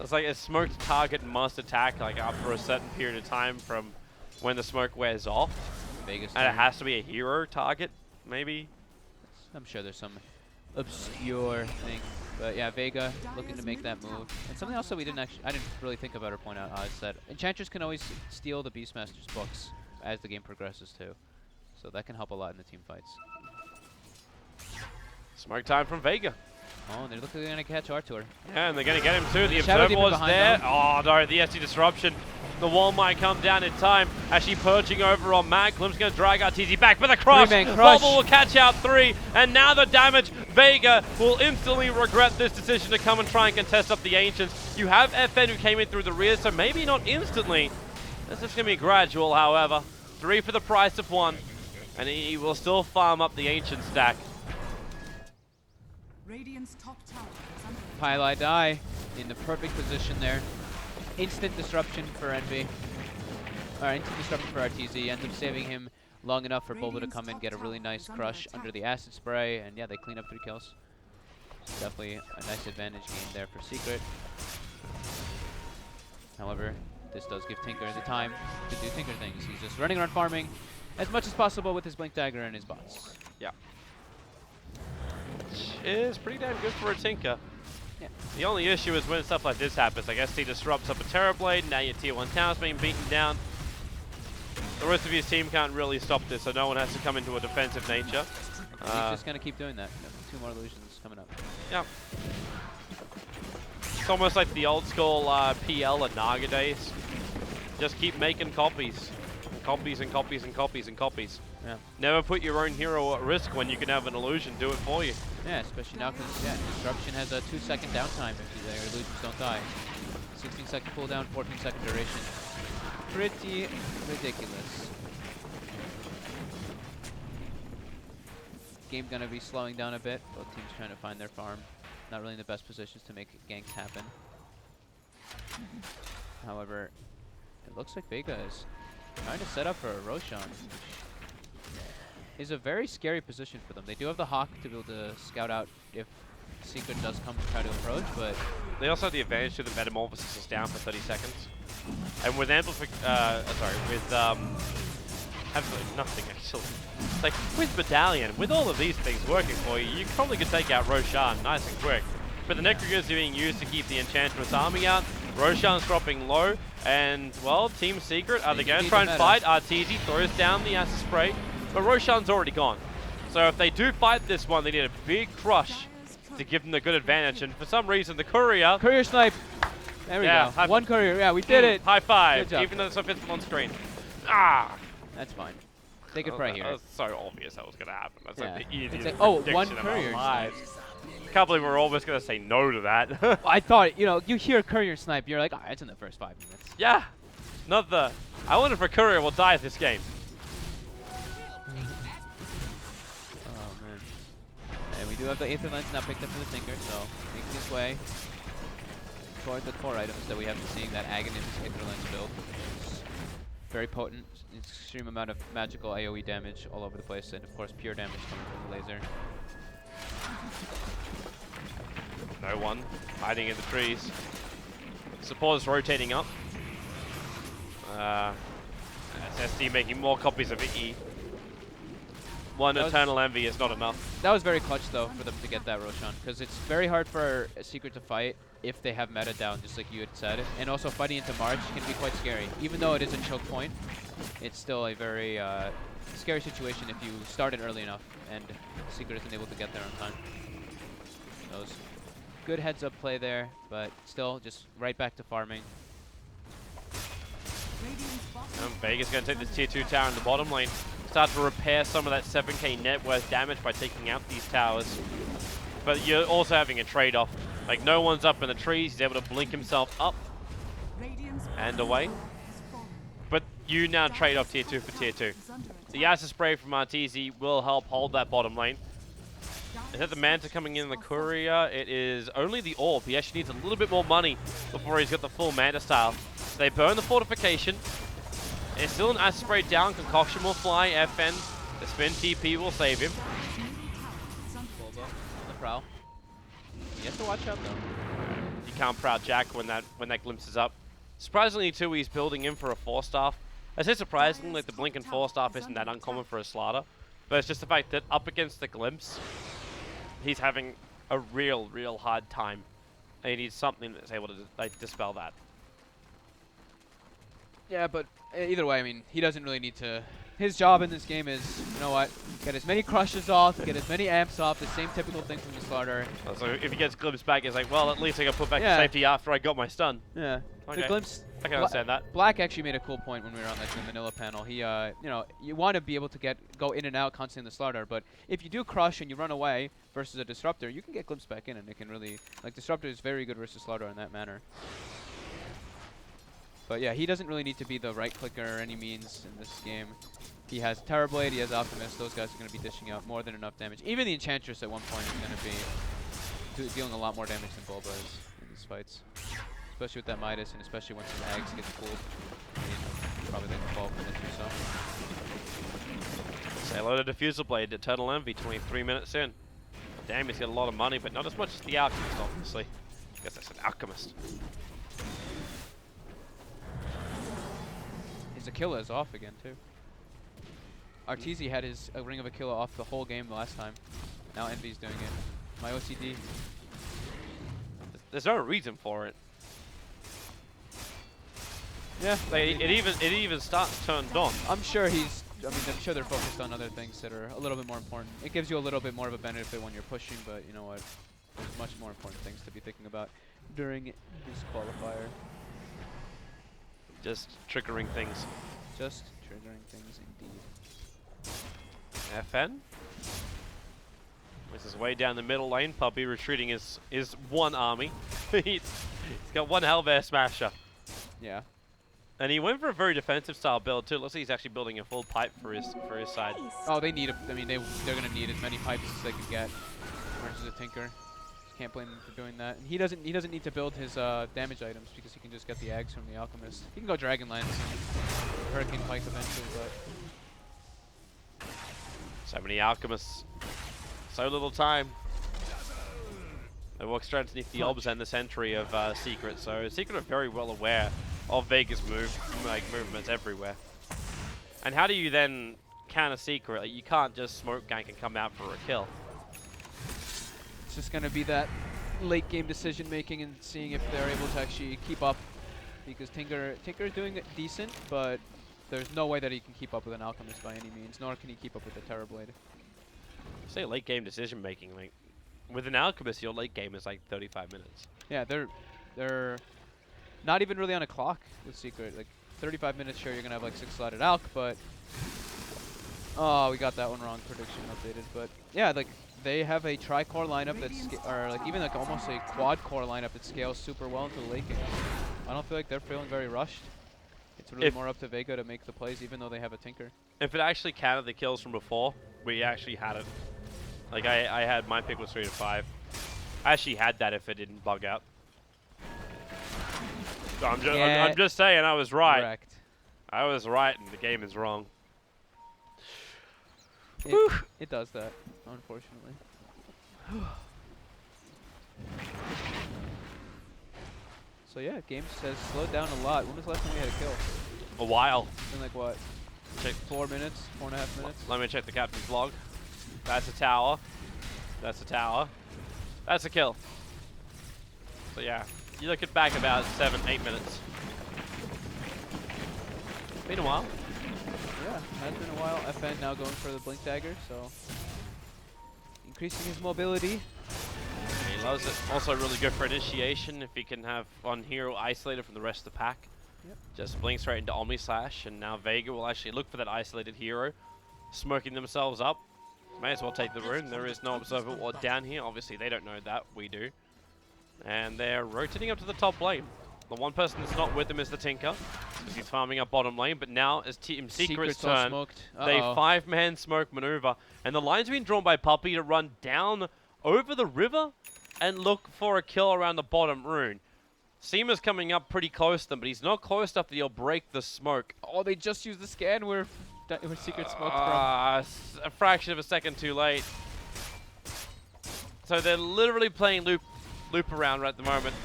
It's like a smoked target must attack like after a certain period of time from when the smoke wears off. Vegas And it has to be a hero target, maybe. I'm sure there's some obscure thing, but yeah, Vega looking to make that move. And something else that I didn't really think about or point out is that Enchantress can always steal the Beastmaster's books as the game progresses too. So that can help a lot in the team fights. Smoke time from Vega. Oh, they're looking going to catch Artur. Yeah, and they're going to get him too. The Shadow Observer Demon was behind there. them. Oh no, the SD disruption. The wall might come down in time. Actually purging over on Matt. Klim's going to drag Arteezy back for the crush. Three-man crush. Bobble will catch out 3. And now the damage. Vega will instantly regret this decision to come and try and contest up the Ancients. You have FN who came in through the rear, so maybe not instantly. This is going to be gradual, however. 3 for the price of 1. And he will still farm up the ancient stack. Radiant's top tower is under attack. Pile die in the perfect position there. Instant disruption for Envy. Or instant disruption for RTZ. Ends up saving him long enough for Bulba to come in, get a really nice crush under the acid spray, and yeah, they clean up 3 kills. Definitely a nice advantage gain there for Secret. However, this does give Tinker the time to do Tinker things. He's just running around farming as much as possible with his Blink Dagger and his bots. Yeah. Which is pretty damn good for a Tinker. Yeah. The only issue is when stuff like this happens. I guess he disrupts up a Terrorblade, now your tier 1 tower's being beaten down. The rest of his team can't really stop this, so no one has to come into a defensive nature. He's just going to keep doing that. 2 more illusions coming up. Yeah. It's almost like the old school PL and Naga days. Just keep making copies. Copies and copies and copies and copies. Yeah. Never put your own hero at risk when you can have an illusion do it for you. Yeah, especially now because Disruption has a 2-second downtime if their illusions don't die. 16-second cooldown, 14-second duration. Pretty ridiculous. Game gonna be slowing down a bit. Both teams trying to find their farm. Not really in the best positions to make ganks happen. However, it looks like Vega is trying to set up for a Roshan, which is a very scary position for them. They do have the Hawk to be able to scout out if Secret does come and try to approach, but they also have the advantage to the Metamorphosis is down for 30 seconds. And with nothing actually. Like, with Medallion, with all of these things working for you, you probably could take out Roshan nice and quick. But the Necrogears are being used to keep the Enchantress army out. Roshan's dropping low, and, well, Team Secret, are they going to try and fight? RTZ throws down the acid spray, but Roshan's already gone. So if they do fight this one, they need a big crush to give them the good advantage, and for some reason, the Courier... Courier snipe! There we go. One Courier, yeah, we did it! High five, Good job. even though it's not visible on screen. Ah! That's fine. They could probably hear it. That's so obvious that was going to happen. That's like the easiest like, oh, one prediction of our Courier lives. Can't believe we're almost going to say no to that. Well, I thought, you know, you hear Courier snipe, you're like, oh, it's in the first 5 minutes. Yeah. Not the... I wonder if a Courier will die this game. Oh, man. And we do have the Aether Lens now picked up for the Tinker, so making his way toward the core items that we have been seeing, that Agonist Aether Lens build. It's very potent, extreme amount of magical AoE damage all over the place, and of course pure damage coming from the laser. No one hiding in the trees. Support is rotating up. SD making more copies of E. One Eternal Envy is not enough. That was very clutch though for them to get that Roshan, because it's very hard for a Secret to fight if they have meta down, just like you had said. And also fighting into March can be quite scary. Even though it is a choke point, it's still a very scary situation if you start it early enough and Secret isn't able to get there on time. That was good heads up play there, but still just right back to farming. And Vega's going to take this tier 2 tower in the bottom lane. Start to repair some of that 7k net worth damage by taking out these towers. But you're also having a trade-off. Like, no one's up in the trees. He's able to blink himself up and away. But you now trade off tier 2 for tier 2. The acid spray from RTZ will help hold that bottom lane. Is that the Manta coming in the Courier? It is only the Orb. He actually needs a little bit more money before he's got the full Manta style. They burn the fortification. It's still an acid spray down. Concoction will fly. FN. The spin TP will save him. Bulba on the prowl. You have to watch out though. You can't proud Jack when that glimpses up. Surprisingly too, he's building in for a 4-staff. I say surprisingly, like the Blink and 4-staff isn't that uncommon for a Slaughter. But it's just the fact that up against the glimpse, he's having a real hard time. And he needs something that's able to like dispel that. Yeah, but either way, I mean, he doesn't really need to. His job in this game is, you know what, get as many crushes off, get as many amps off, the same typical thing from the Slaughter. So if he gets glimpse back, he's like, well, at least I got put back to safety after I got my stun. Yeah. Okay. The glimpse. I can understand that. Black actually made a cool point when we were on that Manila panel. He, you know, you want to be able to go in and out constantly in the Slaughter, but if you do crush and you run away versus a Disruptor, you can get glimpse back in, and it can really, like, Disruptor is very good versus Slaughter in that manner. But yeah, he doesn't really need to be the right clicker or any means in this game. He has Terrorblade, he has Alchemist. Those guys are going to be dishing out more than enough damage. Even the Enchantress at one point is going to be dealing a lot more damage than Bulba is in these fights. Especially with that Midas, and especially when some Ags get pulled in probably like 12 minutes or so. Say hello to Diffusal Blade, Eternal Envy, 23 minutes in. Damn, he's got a lot of money, but not as much as the Alchemist, obviously. I guess that's an Alchemist. His Aquila is off again, too. Arteezy had his Ring of Aquila off the whole game the last time. Now Envy's doing it. My OCD. There's no reason for it. Yeah, Like, it even starts turned on. I'm sure he's. I mean, I'm sure they're focused on other things that are a little bit more important. It gives you a little bit more of a benefit when you're pushing, but you know what? There's much more important things to be thinking about during this qualifier. Just triggering things. Just triggering things, indeed. FN. This is way down the middle lane. Puppy retreating his one army. He's got one hell of air smasher. Yeah. And he went for a very defensive style build too. Looks like he's actually building a full pipe for his side. Oh, they need. I mean, they're gonna need as many pipes as they can get versus a Tinker. Can't blame him for doing that. And he doesn't need to build his damage items because he can just get the Ags from the Alchemist. He can go Dragonlance and Hurricane Pike eventually, but So many Alchemists. So little time. They walk straight underneath the Obs and the Sentry of Secret. So Secret are very well aware of Vega's movements everywhere. And how do you then counter Secret? Like, you can't just smoke gank and come out for a kill. It's just going to be that late game decision making and seeing if they're able to actually keep up. Because Tinker is doing it decent, but there's no way that he can keep up with an Alchemist by any means, nor can he keep up with the Terrorblade. Say late game decision making, like with an Alchemist, your late game is like 35 minutes. Yeah, they're not even really on a clock with Secret. Like 35 minutes, sure, you're gonna have like 6-slotted Alch, but oh, we got that one wrong. Prediction updated, but yeah, like they have a tri-core lineup that's or like even like almost a quad-core lineup that scales super well into the late game. I don't feel like they're feeling very rushed. It's really more up to Vega to make the plays, even though they have a Tinker. If it actually counted the kills from before, we actually had it. Like I had my pick was 3 to 5. I actually had that if it didn't bug out. So I'm just saying I was right. Correct. I was right and the game is wrong. It does that, unfortunately. So yeah, game has slowed down a lot. When was the last time we had a kill? A while. It's been like what? Check. 4 minutes? 4.5 minutes? Let me check the captain's log. That's a tower. That's a tower. That's a kill. So yeah, you look at back about 7-8 minutes. Been a while. Yeah, has been a while. FN now going for the Blink Dagger, so increasing his mobility. He loves it. Also really good for initiation if he can have one hero isolated from the rest of the pack. Yep. Just blinks right into Omni Slash, and now Vega will actually look for that isolated hero, smoking themselves up. May as well take the rune. There is no Observer Ward down here. Obviously, they don't know that. We do. And they're rotating up to the top lane. The one person that's not with them is the Tinker, because he's farming up bottom lane. But now, as Team Secret's turn, they 5-man smoke maneuver. And the line's been drawn by Puppy to run down over the river and look for a kill around the bottom rune. Seema's coming up pretty close to them, but he's not close enough that he'll break the smoke. Oh, they just used the scan where Secret smoked from. A fraction of a second too late. So they're literally playing loop around right at the moment.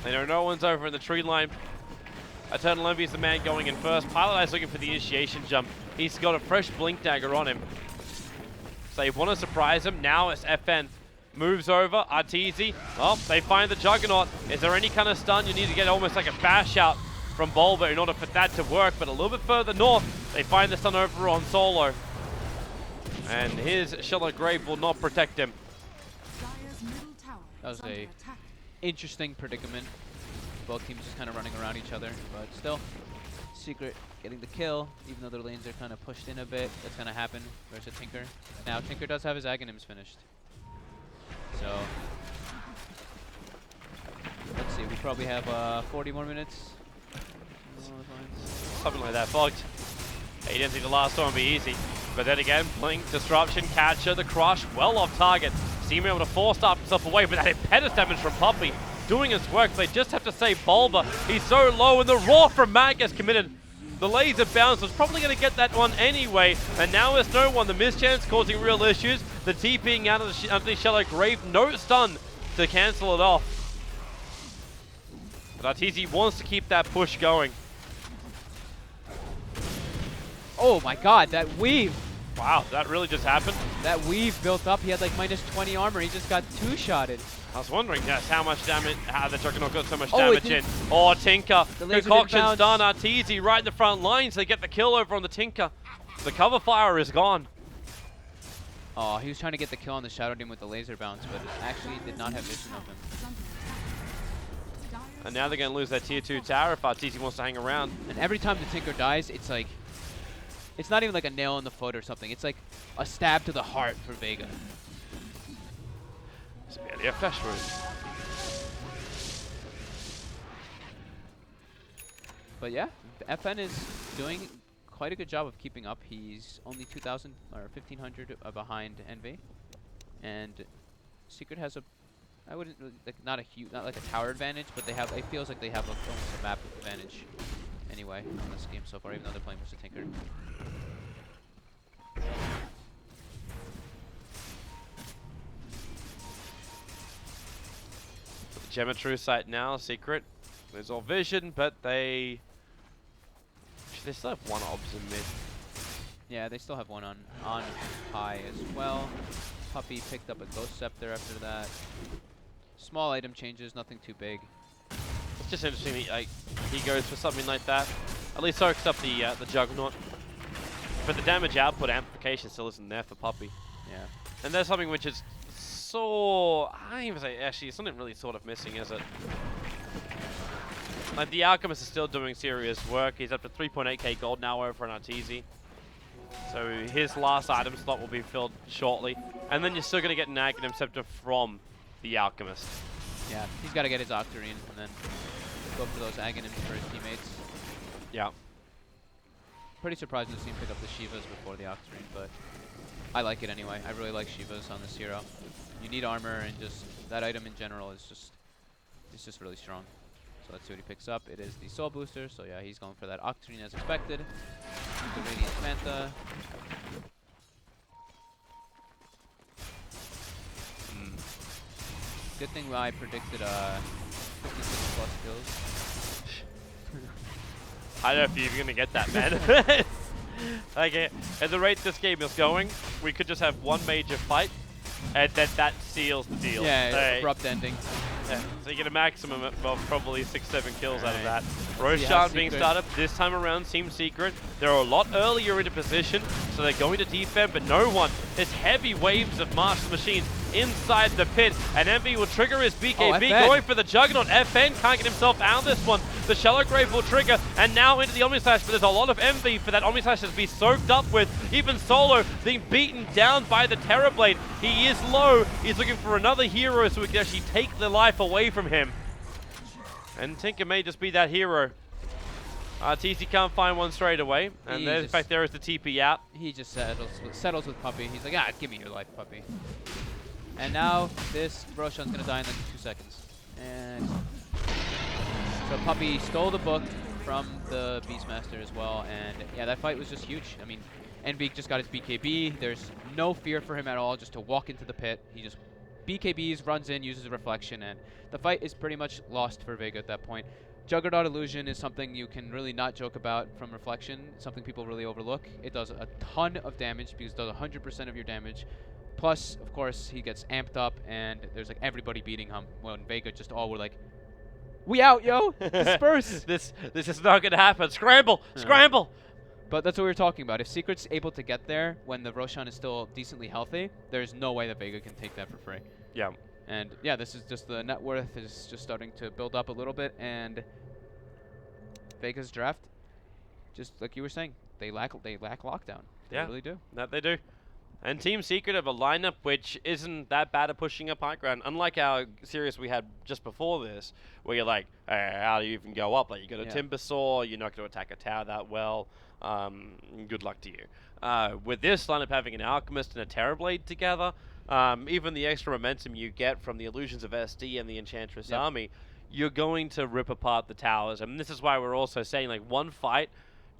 They know no one's over in the tree line. Eternal Envy is the man going in first. Pilot Eye's looking for the initiation jump. He's got a fresh Blink Dagger on him. So they want to surprise him. Now it's FN. Moves over. Arteezy. Oh, they find the Juggernaut. Is there any kind of stun? You need to get almost like a bash out from Bulba in order for that to work. But a little bit further north, they find the stun over on Solo. And his Shallow Grave will not protect him. That was a interesting predicament. Both teams just kind of running around each other, but still, Secret getting the kill, even though their lanes are kind of pushed in a bit. That's going to happen. There's a Tinker. Now, Tinker does have his Aghanims finished. So, let's see. We probably have 40 more minutes. Something like that. Fogged. He didn't think the last one would be easy. But then again, Blink, Disruption, Catcher, the Crush, well off target. Seem able to force himself away, but that impetus damage from Puppey doing his work. They just have to save Bulba. He's so low, and the Roar from Mag gets committed. The laser bounce was probably going to get that one anyway, and now there's no one. The mischance causing real issues. The TPing out of the under the shallow grave, no stun to cancel it off. But Arteezy wants to keep that push going. Oh my god, that weave! Wow, that really just happened? That weave built up. He had like minus 20 armor. He just got two-shotted. I was wondering just how much damage, how the Juggernaut got so much Oh, damage in. Oh, Tinker. The laser Concoction's didn't done. bounce. Arteezy right in the front lines. They get the kill over on the Tinker. The cover fire is gone. Oh, he was trying to get the kill on the Shadow Demon with the laser bounce, but actually did not have vision of him. And now they're going to lose their tier 2 tower if Arteezy wants to hang around. And every time the Tinker dies, it's like, it's not even like a nail in the foot or something. It's like a stab to the heart for Vega. It's barely a flash move. But yeah, FN is doing quite a good job of keeping up. He's only 2,000 or 1,500 behind Envy, and Secret has a, I wouldn't really, like, not like a tower advantage, but they have. It feels like they have almost a map advantage anyway on this game so far, even though they're playing versus Tinker. Geometry site now, Secret. There's all vision, but they still have one obs in mid. Yeah, they still have one on high as well. Puppey picked up a Ghost Scepter after that. Small item changes, nothing too big. It's just interesting that like, he goes for something like that. At least soaks up the Juggernaut. But the damage output amplification still isn't there for Puppey. Yeah. And there's something which is so, I don't even say, actually, it's something really sort of missing, is it? Like, the Alchemist is still doing serious work. He's up to 3.8k gold now over an Arteezy. So his last item slot will be filled shortly. And then you're still going to get an Aghanim Scepter from the Alchemist. Yeah, he's got to get his Octarine and then go for those Aghanims for his teammates. Yeah. Pretty surprising to see him pick up the Shivas before the Octarine, but I like it anyway. I really like Shivas on this hero. You need armor, and just that item in general is just really strong. So let's see what he picks up. It is the Soul Booster, so yeah, he's going for that Octarine as expected. The Radiant Manta. Good thing I predicted 56 plus kills. I don't know if you're going to get that, man. Like, at the rate this game is going, we could just have one major fight, and then that seals the deal. Yeah, abrupt ending. Yeah. So you get a maximum of probably 6-7 kills out of that. Yeah, Roshan being Secret. started this time around, Team Secret. They're a lot earlier into position, so they're going to defend, but no one. There's heavy waves of Martial Machines inside the pit, and Envy will trigger his BKB, going for the Juggernaut. FN can't get himself out of this one. The Shallow Grave will trigger, and now into the Omnislash, but there's a lot of Envy for that Omnislash to be soaked up with. Even Solo being beaten down by the Terrorblade. He is low. He's looking for another hero so we can actually take the life away from him. And Tinker may just be that hero. TC can't find one straight away, and in fact there is the TP out. He just settles with Puppey. He's like, ah, give me your life, Puppey. And now this Roshan's gonna die in like 2 seconds. And so Puppey stole the book from the Beastmaster as well, and yeah, that fight was just huge. I mean, Envy just got his BKB. There's no fear for him at all just to walk into the pit. He just BKBs, runs in, uses reflection, and the fight is pretty much lost for Vega at that point. Juggernaut Illusion is something you can really not joke about from reflection, something people really overlook. It does a ton of damage because it does 100% of your damage. Plus, of course, he gets amped up, and there's like everybody beating him. When Vega just all were like, "We out, yo! Disperse!" This is not gonna happen. Scramble! Scramble! But that's what we were talking about. If Secret's able to get there when the Roshan is still decently healthy, there's no way that Vega can take that for free. Yeah. And yeah, this is just the net worth is just starting to build up a little bit, and Vega's draft, just like you were saying, they lack lockdown. They really do. That they do. And Team Secret have a lineup which isn't that bad at pushing up high ground. Unlike our series we had just before this, where you're like, how do you even go up? Like, you got a Timber Saw, you're not going to attack a tower that well. Good luck to you. With this lineup having an Alchemist and a Terrorblade together, even the extra momentum you get from the Illusions of SD and the Enchantress army, you're going to rip apart the towers. And this is why we're also saying, like, one fight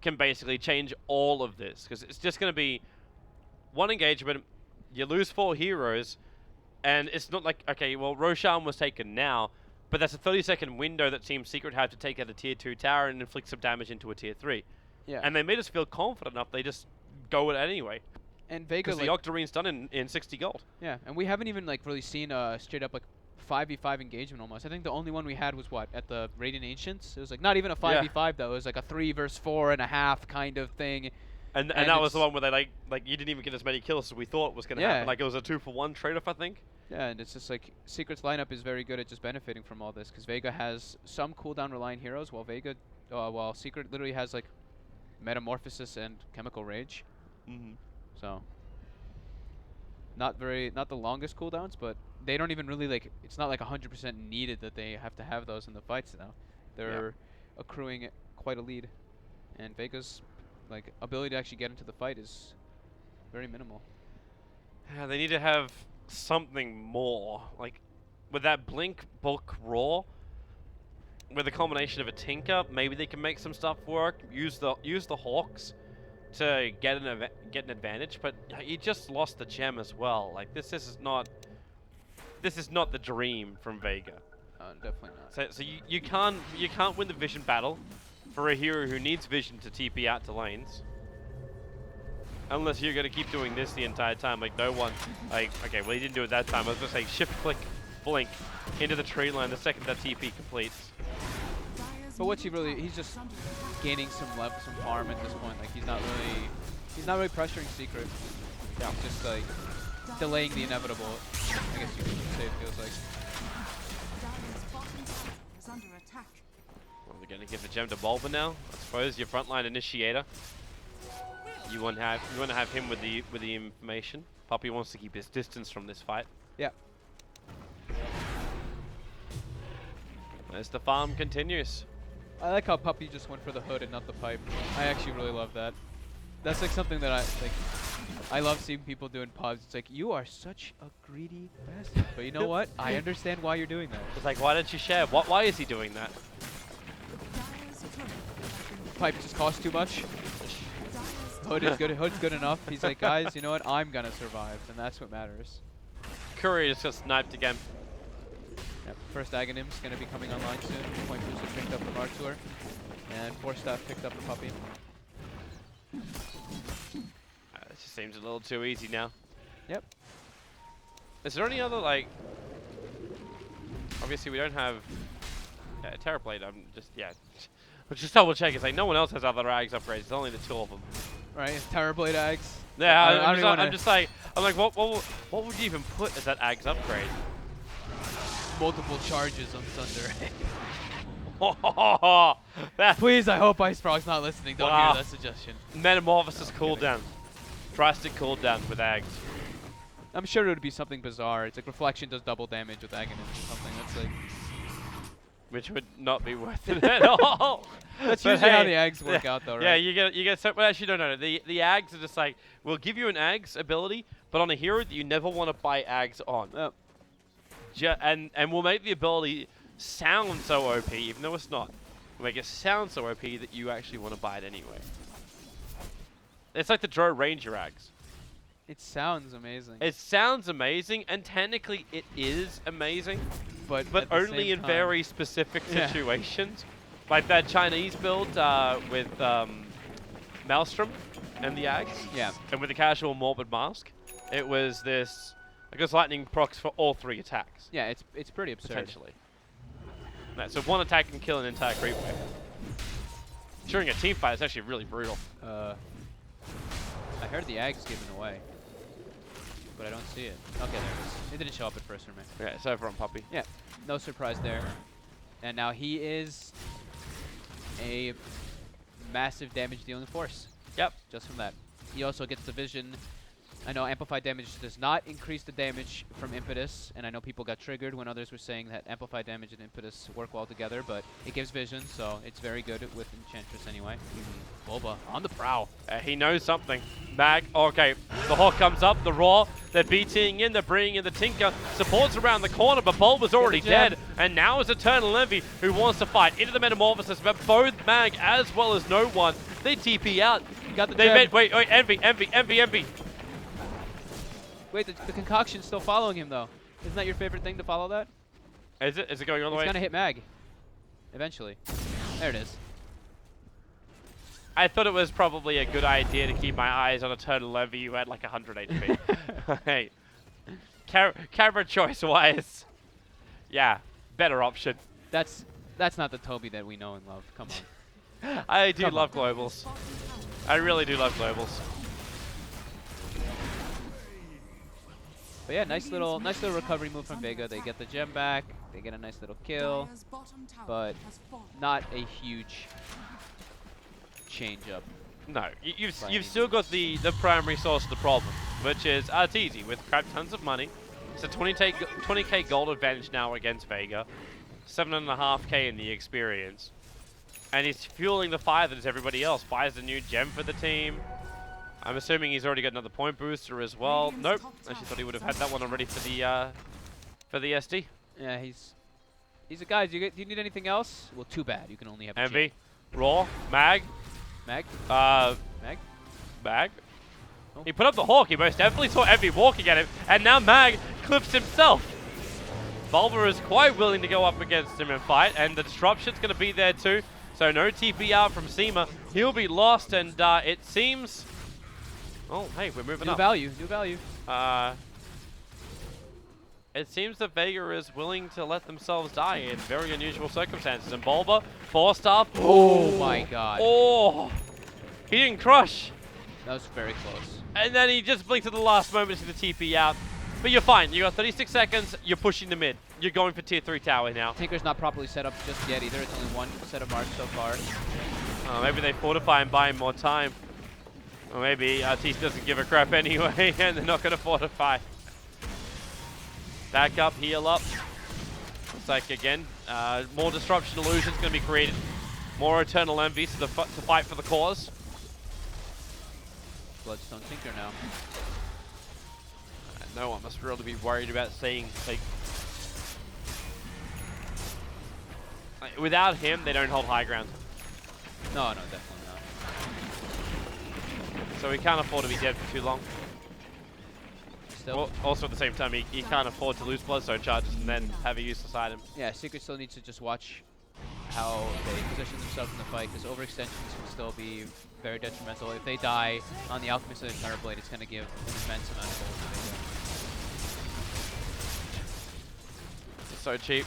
can basically change all of this. Because it's just going to be one engagement, you lose 4 heroes, and it's not like, okay, well, Roshan was taken now, but that's a 30-second window that Team Secret had to take out a tier 2 tower and inflict some damage into a tier 3. Yeah. And they made us feel confident enough, they just go it anyway. And Vega, because the Octarine's done in 60 gold. Yeah, and we haven't even like really seen a straight up like 5v5 engagement almost. I think the only one we had was what, at the Radiant Ancients? It was like not even a 5v5 though. It was like a 3 versus 4.5 kind of thing. And that was the one where they like you didn't even get as many kills as we thought was going to happen. Like it was a 2-for-1 trade-off, I think. Yeah, and it's just like Secret's lineup is very good at just benefiting from all this because Vega has some cooldown reliant heroes, while Secret literally has like Metamorphosis and Chemical Rage. So not the longest cooldowns, but they don't even really like. It's not like 100% needed that they have to have those in the fights now. They're accruing quite a lead, and Vega's like ability to actually get into the fight is very minimal. Yeah, they need to have something more. Like with that Blink bulk raw, with a combination of a Tinker, maybe they can make some stuff work. Use the Hawks to get an advantage, but you just lost the gem as well. Like this is not the dream from Vega. Definitely not. So you can't win the vision battle for a hero who needs vision to TP out to lanes. Unless you're gonna keep doing this the entire time, like no one, like okay, well he didn't do it that time. I was gonna say shift click, blink into the tree line the second that TP completes. But what's he really? He's just gaining some farm at this point. Like he's not really pressuring Secret. Yeah. He's just like delaying the inevitable. I guess you could say it feels like. Well, they're gonna give the gem to Bulba now. I suppose your frontline initiator. You want to have him with the information. Puppy wants to keep his distance from this fight. Yeah. As the farm continues. I like how Puppy just went for the hood and not the pipe. I actually really love that. That's like something that I love seeing people do in pubs. It's like, you are such a greedy bastard. But you know what? I understand why you're doing that. It's like, why don't you share? Why is he doing that? Pipe just costs too much. Hood is good. Hood's good enough. He's like, guys, you know what? I'm gonna survive, and that's what matters. Courier just got sniped again. Yep. First Aghanim's gonna be coming online soon. Point booster picked up from Artur, and Force Staff picked up the Puppy. It just seems a little too easy now. Yep. Is there any other like? Obviously, we don't have Terrorblade. I'm just double check. It's like no one else has other Ags upgrades. It's only the 2 of them. Right, Terrorblade Ags. Yeah, I'm just like, what would you even put as that Ags upgrade? Multiple charges on Thunder. That Please, I hope Ice Frog's not listening. Don't hear that suggestion. Metamorphosis cooldown. Drastic cooldown with Ags. I'm sure it would be something bizarre. It's like Reflection does double damage with Aghanim or something. That's like... Which would not be worth it at all. That's usually how the Ags work out, though, right? Yeah, you get so. Well, actually, no. The Ags are just like, we'll give you an Ags ability, but on a hero that you never want to buy Ags on. And we'll make the ability sound so OP, even though it's not. We'll make it sound so OP that you actually want to buy it anyway. It's like the Drow Ranger Ags. It sounds amazing. It sounds amazing, and technically it is amazing. But only in very specific situations. Like that Chinese build with Maelstrom and the Ags. Yeah. And with the casual Morbid Mask. It was this, I guess, lightning procs for all 3 attacks. Yeah, it's pretty absurd. Potentially. Right, so 1 attack can kill an entire creep wave. During a team fight, it's actually really brutal. I heard the Ags given away. But I don't see it. Okay, there it is. It didn't show up at first for me. Yeah, it's over on Puppy. Yeah, no surprise there. And now he is a massive damage dealing force. Yep. Just from that. He also gets the vision I know amplified damage does not increase the damage from impetus, and I know people got triggered when others were saying that amplified damage and impetus work well together, but it gives vision, so it's very good with Enchantress anyway. Bulba on the prowl. He knows something. Mag, okay, the Hawk comes up, the Raw, they're BTing in, they're bringing in the Tinker, supports around the corner, but Bulba's already dead, and now is Eternal Envy who wants to fight into the Metamorphosis, but both Mag as well as No One, they TP out. Got the Wait, Envy. Wait, the concoction's still following him though. Isn't that your favorite thing to follow that? Is it? Is it going all the way? It's gonna hit Mag. Eventually. There it is. I thought it was probably a good idea to keep my eyes on Eternal Envy who had like 100 HP. Hey. Camera choice wise. Yeah, better option. That's not the Toby that we know and love. Come on. I do love globals. I really do love globals. But yeah, nice little recovery move from Vega. They get the gem back. They get a nice little kill, but not a huge change up. No, you've still got the primary source of the problem, which is it's easy with crap tons of money. It's a 20k gold advantage now against Vega, 7.5k in the experience, and he's fueling the fire that is everybody else. Buys a new gem for the team. I'm assuming he's already got another point booster as well. Nope, actually thought he would have had that one already for the SD. Yeah, he's a guy. Do you need anything else? Well, too bad. You can only have Envy, Raw, Mag. Mag? Mag? Oh. He put up the Hawk. He most definitely saw Envy walking at him, and now Mag clips himself. Bulba is quite willing to go up against him and fight, and the disruption's going to be there too. So no TP out from Seema. He'll be lost, and it seems... Oh, hey, we're moving up. New value. It seems that Vega is willing to let themselves die in very unusual circumstances. And Bulba, 4-star. Oh my god. Oh! He didn't crush. That was very close. And then he just blinked at the last moment to see the TP out. But you're fine. You got 36 seconds. You're pushing the mid. You're going for tier 3 tower now. Tinker's not properly set up just yet either. It's only one set of marks so far. Maybe they fortify and buy him more time. Or maybe Artis doesn't give a crap anyway, and they're not going to fortify. Back up, heal up. Looks like, again, more disruption illusions going to be created. More Eternal Envies to fight for the cause. Bloodstone Tinker now. No one must really be worried about seeing, like... Without him, they don't hold high ground. No, definitely not. So he can't afford to be dead for too long. Still. Well, also at the same time, he can't afford to lose Bloodstone charges and then have a useless item. Yeah, Secret still needs to just watch how they position themselves in the fight, because overextensions can still be very detrimental. If they die on the Alchemist or the Thunderblade, it's going to give an immense amount of gold to It's so cheap.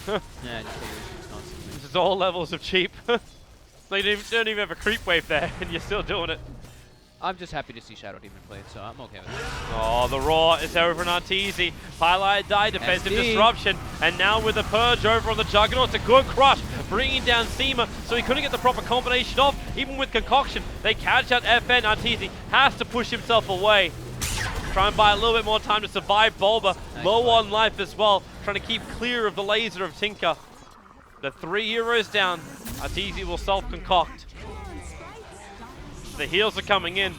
Yeah, just illusions constantly. This is all levels of cheap. Like, you don't even have a creep wave there, and you're still doing it. I'm just happy to see Shadow Demon played, so I'm okay with it. Oh, the Raw is over on Arteezy. Highlight die, defensive disruption, and now with the Purge over on the Juggernaut, it's a good crush, bringing down Seema, so he couldn't get the proper combination off, even with Concoction. They catch out FN, Arteezy has to push himself away. Try and buy a little bit more time to survive Bulba, Nice low play. on life as well, trying to keep clear of the laser of Tinker. The 3 heroes down, Arteezy will self-concoct. The heals are coming in.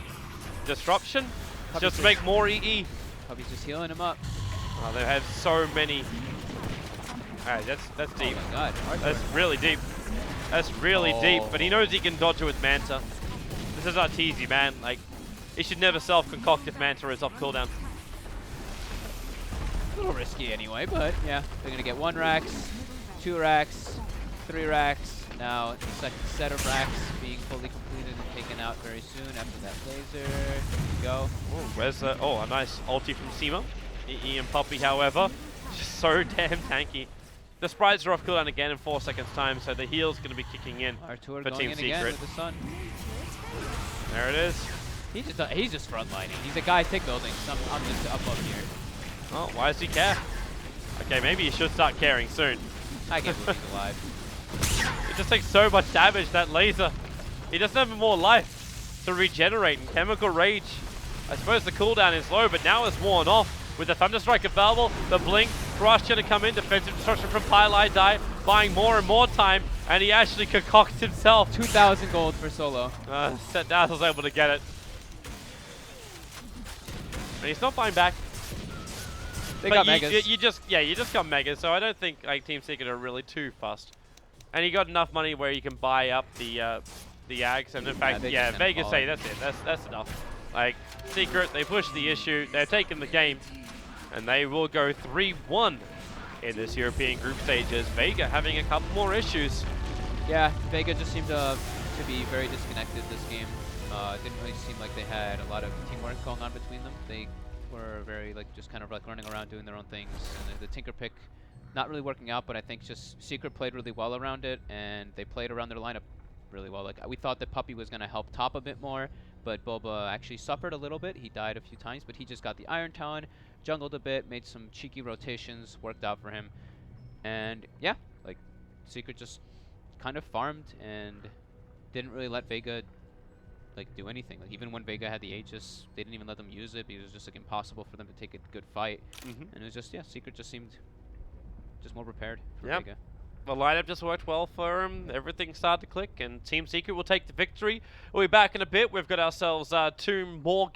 Disruption, just to make more EE. Puppy's just healing him up. Oh, they have so many. Alright, that's deep. Oh my god. That's really deep. That's really deep, but he knows he can dodge it with Manta. This is Arteezy, man. Like, he should never self-concoct if Manta is off cooldown. A little risky anyway, but yeah. They're going to get 1 racks, 2 racks, 3 racks. Now, the second set of racks being fully completed and taken out very soon after that laser. There we go. Oh, where's the... Oh, a nice ulti from Seema. EE and Puppy, however, just so damn tanky. The sprites are off cooldown again in 4 seconds time, so the heal's going to be kicking in Artur for going Team in again Secret. with the sun. There it is. He's just frontlining. He's a guy, take buildings. I'm just up here. Oh, why does he care? Okay, maybe he should start caring soon. I can't believe he's alive. It just takes so much damage, that laser. He doesn't have more life to regenerate, and Chemical Rage I suppose the cooldown is low, but now it's worn off. With the Thunderstrike available, the Blink, Crush gonna come in, defensive destruction from Pylai Die, buying more and more time, and he actually concocts himself. 2,000 gold for solo. Set Dazzle's able to get it. And he's not buying back. They But got you, megas. you just got megas, so I don't think like Team Secret are really too fussed. And you got enough money where you can buy up the Ags, and in fact, they yeah, just end Vega up say falling. that's it, that's enough. Like Secret, they push the issue, they're taking the game, and they will go 3-1 in this European group stages. Vega having a couple more issues. Yeah, Vega just seemed to be very disconnected this game. It didn't really seem like they had a lot of teamwork going on between them. They were very like just kind of like running around doing their own things, and the Tinker pick not really working out. But I think just Secret played really well around it, and they played around their lineup really well. Like we thought that Puppey was going to help top a bit more, but Boba actually suffered a little bit. He died a few times, but he just got the Iron Talon, jungled a bit, made some cheeky rotations, worked out for him, and yeah, like Secret just kind of farmed and didn't really let Vega like do anything. Like even when Vega had the Aegis, they didn't even let them use it because it was just like impossible for them to take a good fight. And it was just, yeah, Secret just seemed just more prepared for Yep. Vega. The lineup just worked well for him. Everything started to click, and Team Secret will take the victory. We'll be back in a bit. We've got ourselves 2 more games.